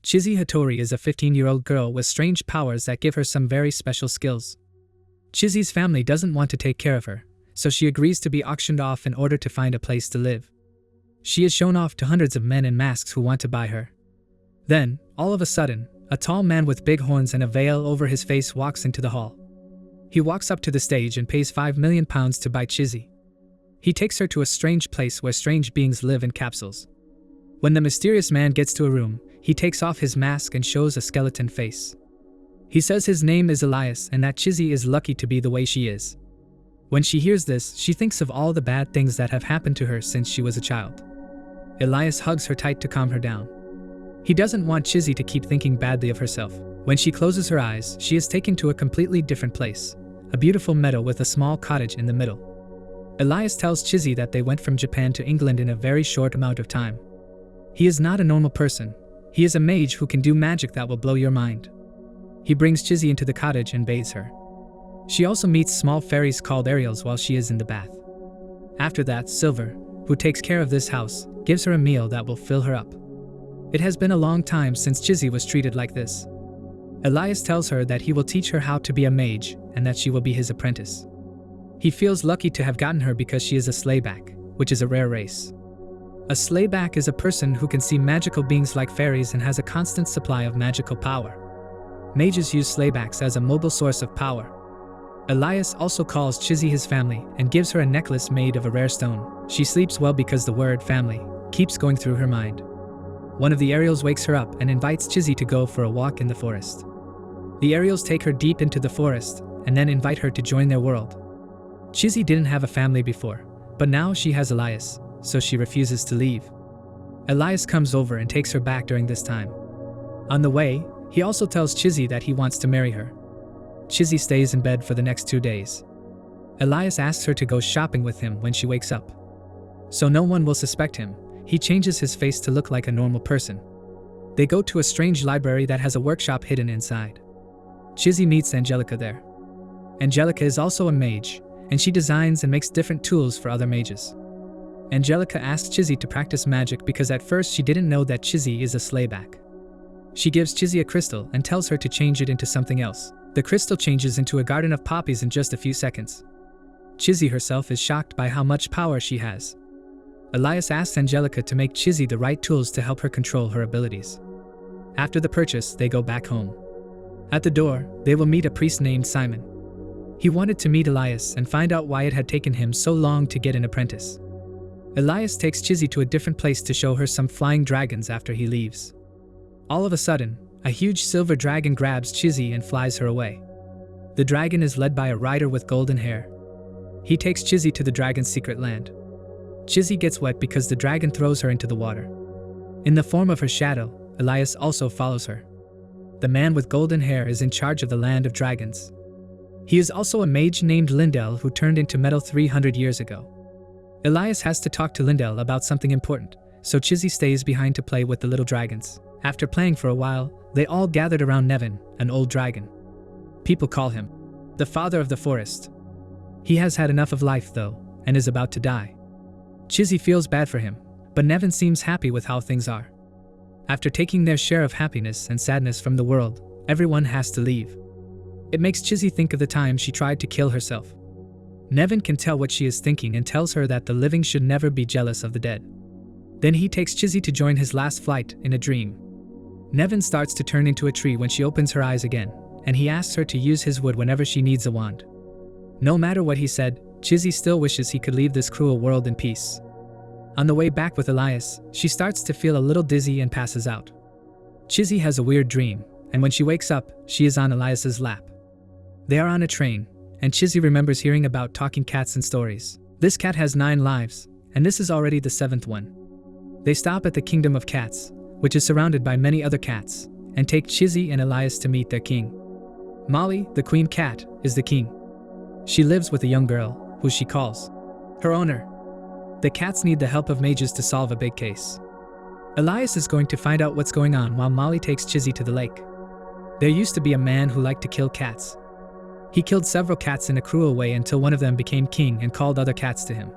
Chise Hatori is a 15-year-old girl with strange powers that give her some very special skills. Chise's family doesn't want to take care of her, so she agrees to be auctioned off in order to find a place to live. She is shown off to hundreds of men in masks who want to buy her. Then, all of a sudden, a tall man with big horns and a veil over his face walks into the hall. He walks up to the stage and pays £5 million to buy Chise. He takes her to a strange place where strange beings live in capsules. When the mysterious man gets to a room, he takes off his mask and shows a skeleton face. He says his name is Elias and that Chise is lucky to be the way she is. When she hears this, she thinks of all the bad things that have happened to her since she was a child. Elias hugs her tight to calm her down. He doesn't want Chise to keep thinking badly of herself. When she closes her eyes, she is taken to a completely different place, a beautiful meadow with a small cottage in the middle. Elias tells Chise that they went from Japan to England in a very short amount of time. He is not a normal person. He is a mage who can do magic that will blow your mind. He brings Chise into the cottage and bathes her. She also meets small fairies called Ariels while she is in the bath. After that, Silver, who takes care of this house, gives her a meal that will fill her up. It has been a long time since Chise was treated like this. Elias tells her that he will teach her how to be a mage and that she will be his apprentice. He feels lucky to have gotten her because she is a slayback, which is a rare race. A slayback is a person who can see magical beings like fairies and has a constant supply of magical power. Mages use slaybacks as a mobile source of power. Elias also calls Chise his family and gives her a necklace made of a rare stone. She sleeps well because the word family keeps going through her mind. One of the Ariels wakes her up and invites Chise to go for a walk in the forest. The Ariels take her deep into the forest and then invite her to join their world. Chise didn't have a family before, but now she has Elias, so she refuses to leave. Elias comes over and takes her back during this time. On the way, he also tells Chise that he wants to marry her. Chise stays in bed for the next 2 days. Elias asks her to go shopping with him when she wakes up. So no one will suspect him, he changes his face to look like a normal person. They go to a strange library that has a workshop hidden inside. Chise meets Angelica there. Angelica is also a mage, and she designs and makes different tools for other mages. Angelica asks Chise to practice magic because at first she didn't know that Chise is a slayback. She gives Chise a crystal and tells her to change it into something else. The crystal changes into a garden of poppies in just a few seconds. Chise herself is shocked by how much power she has. Elias asks Angelica to make Chise the right tools to help her control her abilities. After the purchase, they go back home. At the door, they will meet a priest named Simon. He wanted to meet Elias and find out why it had taken him so long to get an apprentice. Elias takes Chise to a different place to show her some flying dragons after he leaves. All of a sudden, a huge silver dragon grabs Chise and flies her away. The dragon is led by a rider with golden hair. He takes Chise to the dragon's secret land. Chise gets wet because the dragon throws her into the water. In the form of her shadow, Elias also follows her. The man with golden hair is in charge of the land of dragons. He is also a mage named Lindell who turned into metal 300 years ago. Elias has to talk to Lindell about something important, so Chise stays behind to play with the little dragons. After playing for a while, they all gathered around Nevin, an old dragon. People call him the father of the forest. He has had enough of life though, and is about to die. Chise feels bad for him, but Nevin seems happy with how things are. After taking their share of happiness and sadness from the world, everyone has to leave. It makes Chise think of the time she tried to kill herself. Nevin can tell what she is thinking and tells her that the living should never be jealous of the dead. Then he takes Chise to join his last flight in a dream. Nevin starts to turn into a tree when she opens her eyes again, and he asks her to use his wood whenever she needs a wand. No matter what he said, Chise still wishes he could leave this cruel world in peace. On the way back with Elias, she starts to feel a little dizzy and passes out. Chise has a weird dream, and when she wakes up, she is on Elias's lap. They are on a train, and Chise remembers hearing about talking cats and stories. This cat has 9 lives, and this is already the 7th one. They stop at the kingdom of cats, which is surrounded by many other cats, and take Chise and Elias to meet their king. Molly, the queen cat, is the king. She lives with a young girl, who she calls her owner. The cats need the help of mages to solve a big case. Elias is going to find out what's going on while Molly takes Chise to the lake. There used to be a man who liked to kill cats. He killed several cats in a cruel way until one of them became king and called other cats to him.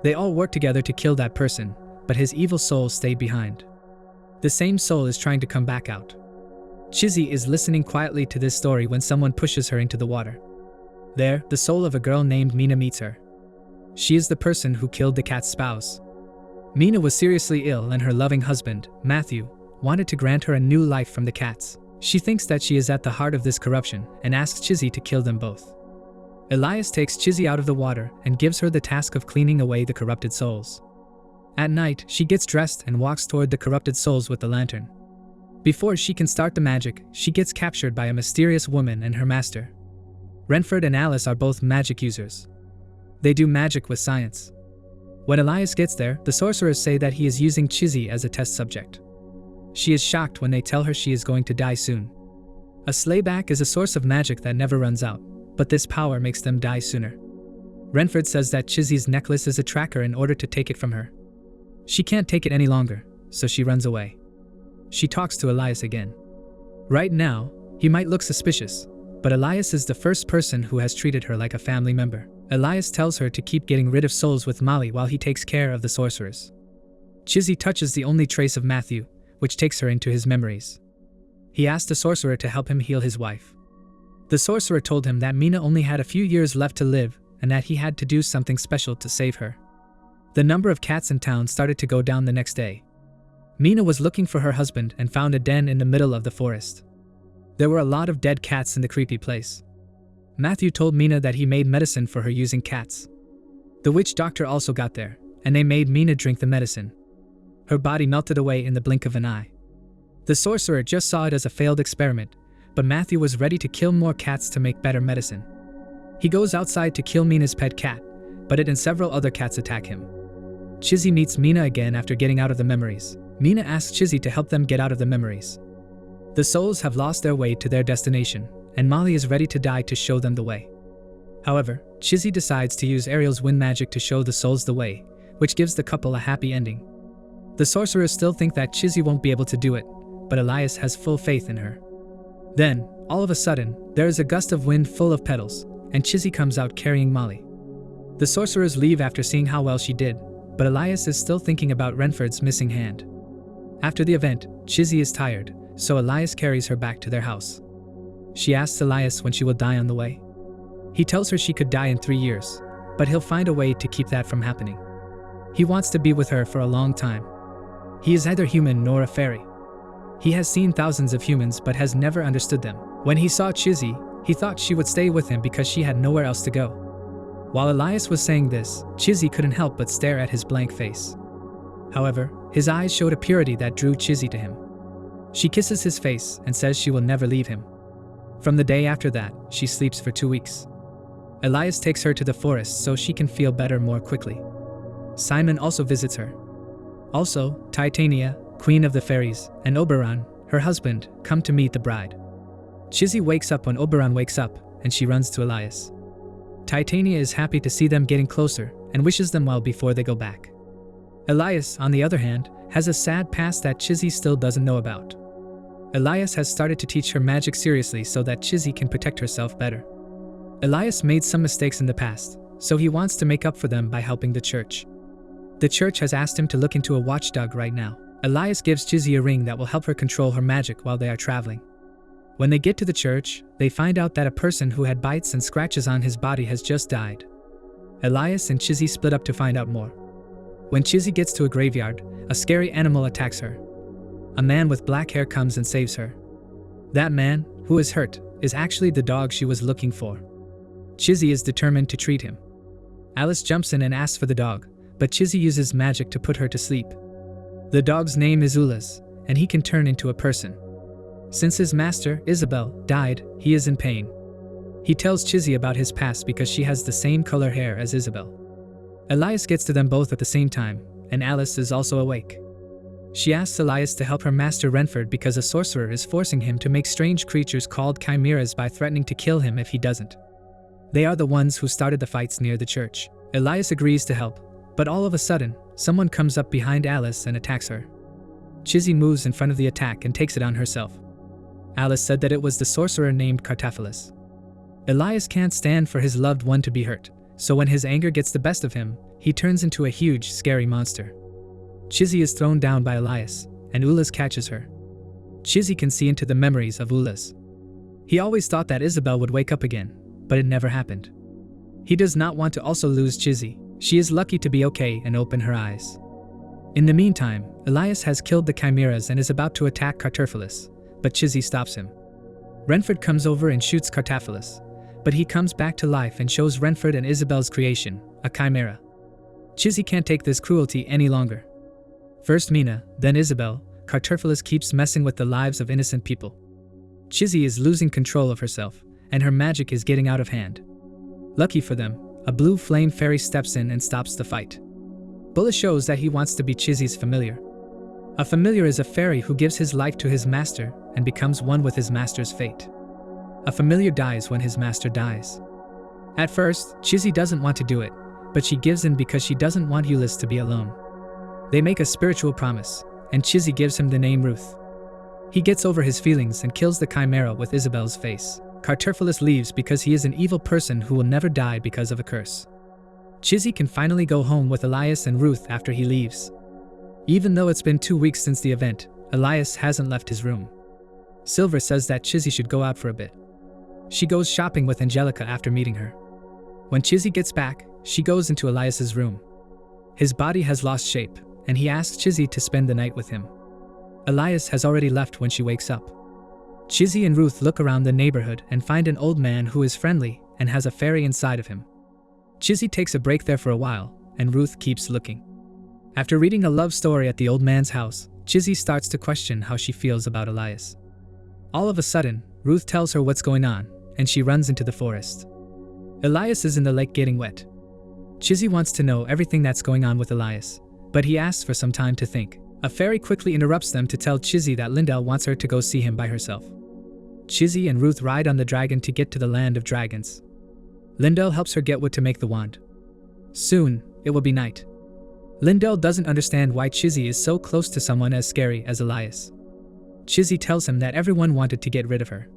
They all worked together to kill that person, but his evil soul stayed behind. The same soul is trying to come back out. Chise is listening quietly to this story when someone pushes her into the water. There, the soul of a girl named Mina meets her. She is the person who killed the cat's spouse. Mina was seriously ill and her loving husband, Matthew, wanted to grant her a new life from the cats. She thinks that she is at the heart of this corruption and asks Chise to kill them both. Elias takes Chise out of the water and gives her the task of cleaning away the corrupted souls. At night, she gets dressed and walks toward the corrupted souls with the lantern. Before she can start the magic, she gets captured by a mysterious woman and her master. Renford and Alice are both magic users. They do magic with science. When Elias gets there, the sorcerers say that he is using Chise as a test subject. She is shocked when they tell her she is going to die soon. A slayback is a source of magic that never runs out, but this power makes them die sooner. Renford says that Chise's necklace is a tracker in order to take it from her. She can't take it any longer, so she runs away. She talks to Elias again. Right now, he might look suspicious, but Elias is the first person who has treated her like a family member. Elias tells her to keep getting rid of souls with Molly while he takes care of the sorcerers. Chise touches the only trace of Matthew, which takes her into his memories. He asked the sorcerer to help him heal his wife. The sorcerer told him that Mina only had a few years left to live and that he had to do something special to save her. The number of cats in town started to go down the next day. Mina was looking for her husband and found a den in the middle of the forest. There were a lot of dead cats in the creepy place. Matthew told Mina that he made medicine for her using cats. The witch doctor also got there, and they made Mina drink the medicine. Her body melted away in the blink of an eye. The sorcerer just saw it as a failed experiment, but Matthew was ready to kill more cats to make better medicine. He goes outside to kill Mina's pet cat, but it and several other cats attack him. Chise meets Mina again after getting out of the memories. Mina asks Chise to help them get out of the memories. The souls have lost their way to their destination, and Molly is ready to die to show them the way. However, Chise decides to use Ariel's wind magic to show the souls the way, which gives the couple a happy ending. The sorcerers still think that Chise won't be able to do it, but Elias has full faith in her. Then, all of a sudden, there is a gust of wind full of petals, and Chise comes out carrying Molly. The sorcerers leave after seeing how well she did, but Elias is still thinking about Renford's missing hand. After the event, Chise is tired, so Elias carries her back to their house. She asks Elias when she will die on the way. He tells her she could die in 3 years, but he'll find a way to keep that from happening. He wants to be with her for a long time. He is neither human nor a fairy. He has seen thousands of humans but has never understood them. When he saw Chise, he thought she would stay with him because she had nowhere else to go. While Elias was saying this, Chise couldn't help but stare at his blank face. However, his eyes showed a purity that drew Chise to him. She kisses his face and says she will never leave him. From the day after that, she sleeps for 2 weeks. Elias takes her to the forest so she can feel better more quickly. Simon also visits her. Also, Titania, queen of the fairies, and Oberon, her husband, come to meet the bride. Chise wakes up when Oberon wakes up, and she runs to Elias. Titania is happy to see them getting closer and wishes them well before they go back. Elias, on the other hand, has a sad past that Chise still doesn't know about. Elias has started to teach her magic seriously so that Chise can protect herself better. Elias made some mistakes in the past, so he wants to make up for them by helping the church. The church has asked him to look into a watchdog right now. Elias gives Chise a ring that will help her control her magic while they are traveling. When they get to the church, they find out that a person who had bites and scratches on his body has just died. Elias and Chise split up to find out more. When Chise gets to a graveyard, a scary animal attacks her. A man with black hair comes and saves her. That man, who is hurt, is actually the dog she was looking for. Chise is determined to treat him. Alice jumps in and asks for the dog, but Chise uses magic to put her to sleep. The dog's name is Ulas, and he can turn into a person. Since his master, Isabel, died, he is in pain. He tells Chise about his past because she has the same color hair as Isabel. Elias gets to them both at the same time, and Alice is also awake. She asks Elias to help her master Renford because a sorcerer is forcing him to make strange creatures called chimeras by threatening to kill him if he doesn't. They are the ones who started the fights near the church. Elias agrees to help, but all of a sudden, someone comes up behind Alice and attacks her. Chise moves in front of the attack and takes it on herself. Alice said that it was the sorcerer named Cartaphilus. Elias can't stand for his loved one to be hurt, so when his anger gets the best of him, he turns into a huge, scary monster. Chise is thrown down by Elias, and Ulas catches her. Chise can see into the memories of Ulas. He always thought that Isabel would wake up again, but it never happened. He does not want to also lose Chise. She is lucky to be okay and open her eyes. In the meantime, Elias has killed the chimeras and is about to attack Cartaphilus, but Chise stops him. Renford comes over and shoots Cartaphilus, but he comes back to life and shows Renford and Isabel's creation, a chimera. Chise can't take this cruelty any longer. First Mina, then Isabel, Cartaphilus keeps messing with the lives of innocent people. Chise is losing control of herself, and her magic is getting out of hand. Lucky for them, a blue flame fairy steps in and stops the fight. Bullis shows that he wants to be Chise's familiar. A familiar is a fairy who gives his life to his master and becomes one with his master's fate. A familiar dies when his master dies. At first, Chise doesn't want to do it, but she gives in because she doesn't want Ulas to be alone. They make a spiritual promise, and Chise gives him the name Ruth. He gets over his feelings and kills the chimera with Isabel's face. Cartaphilus leaves because he is an evil person who will never die because of a curse. Chise can finally go home with Elias and Ruth after he leaves. Even though it's been 2 weeks since the event, Elias hasn't left his room. Silver says that Chise should go out for a bit. She goes shopping with Angelica after meeting her. When Chise gets back, she goes into Elias's room. His body has lost shape, and he asks Chise to spend the night with him. Elias has already left when she wakes up. Chise and Ruth look around the neighborhood and find an old man who is friendly and has a fairy inside of him. Chise takes a break there for a while, and Ruth keeps looking. After reading a love story at the old man's house, Chise starts to question how she feels about Elias. All of a sudden, Ruth tells her what's going on, and she runs into the forest. Elias is in the lake getting wet. Chise wants to know everything that's going on with Elias, but he asks for some time to think. A fairy quickly interrupts them to tell Chise that Lindell wants her to go see him by herself. Chise and Ruth ride on the dragon to get to the land of dragons. Lindell helps her get wood to make the wand. Soon, it will be night. Lindell doesn't understand why Chise is so close to someone as scary as Elias. Chise tells him that everyone wanted to get rid of her.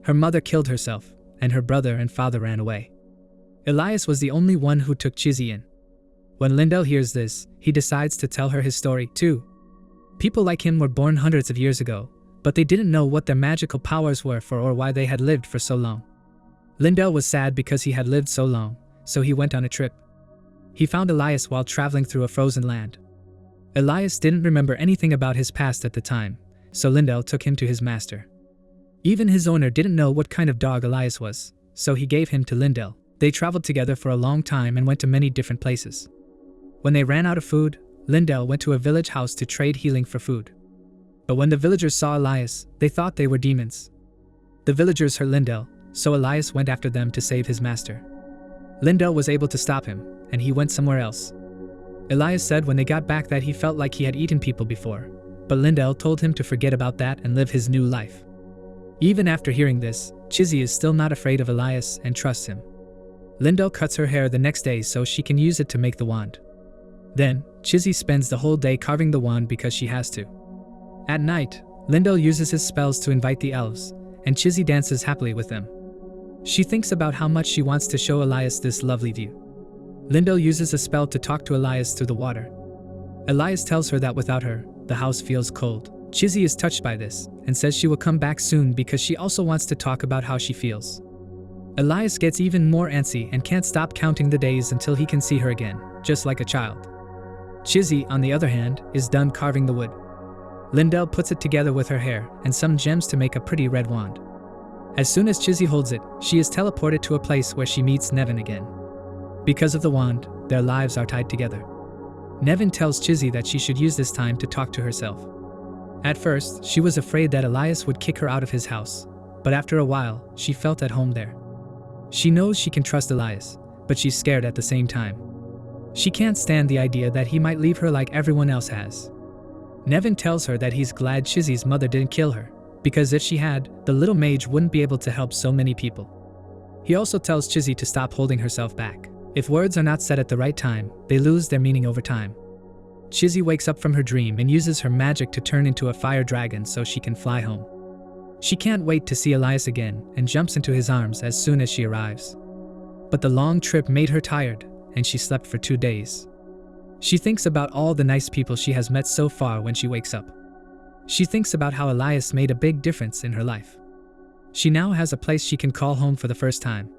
Her mother killed herself, and her brother and father ran away. Elias was the only one who took Chise in. When Lindell hears this, he decides to tell her his story, too. People like him were born hundreds of years ago, but they didn't know what their magical powers were for or why they had lived for so long. Lindell was sad because he had lived so long, so he went on a trip. He found Elias while traveling through a frozen land. Elias didn't remember anything about his past at the time, so Lindell took him to his master. Even his owner didn't know what kind of dog Elias was, so he gave him to Lindell. They traveled together for a long time and went to many different places. When they ran out of food, Lindell went to a village house to trade healing for food. But when the villagers saw Elias, they thought they were demons. The villagers heard Lindell, so Elias went after them to save his master. Lindell was able to stop him, and he went somewhere else. Elias said when they got back that he felt like he had eaten people before, but Lindell told him to forget about that and live his new life. Even after hearing this, Chise is still not afraid of Elias and trusts him. Lindell cuts her hair the next day so she can use it to make the wand. Then, Chise spends the whole day carving the wand because she has to. At night, Lindell uses his spells to invite the elves, and Chise dances happily with them. She thinks about how much she wants to show Elias this lovely view. Lindell uses a spell to talk to Elias through the water. Elias tells her that without her, the house feels cold. Chise is touched by this, and says she will come back soon because she also wants to talk about how she feels. Elias gets even more antsy and can't stop counting the days until he can see her again, just like a child. Chise, on the other hand, is done carving the wood. Lindell puts it together with her hair and some gems to make a pretty red wand. As soon as Chise holds it, she is teleported to a place where she meets Nevin again. Because of the wand, their lives are tied together. Nevin tells Chise that she should use this time to talk to herself. At first, she was afraid that Elias would kick her out of his house, but after a while, she felt at home there. She knows she can trust Elias, but she's scared at the same time. She can't stand the idea that he might leave her like everyone else has. Nevin tells her that he's glad Chise's mother didn't kill her, because if she had, the little mage wouldn't be able to help so many people. He also tells Chise to stop holding herself back. If words are not said at the right time, they lose their meaning over time. Chise wakes up from her dream and uses her magic to turn into a fire dragon so she can fly home. She can't wait to see Elias again and jumps into his arms as soon as she arrives. But the long trip made her tired, and she slept for 2 days. She thinks about all the nice people she has met so far when she wakes up. She thinks about how Elias made a big difference in her life. She now has a place she can call home for the first time.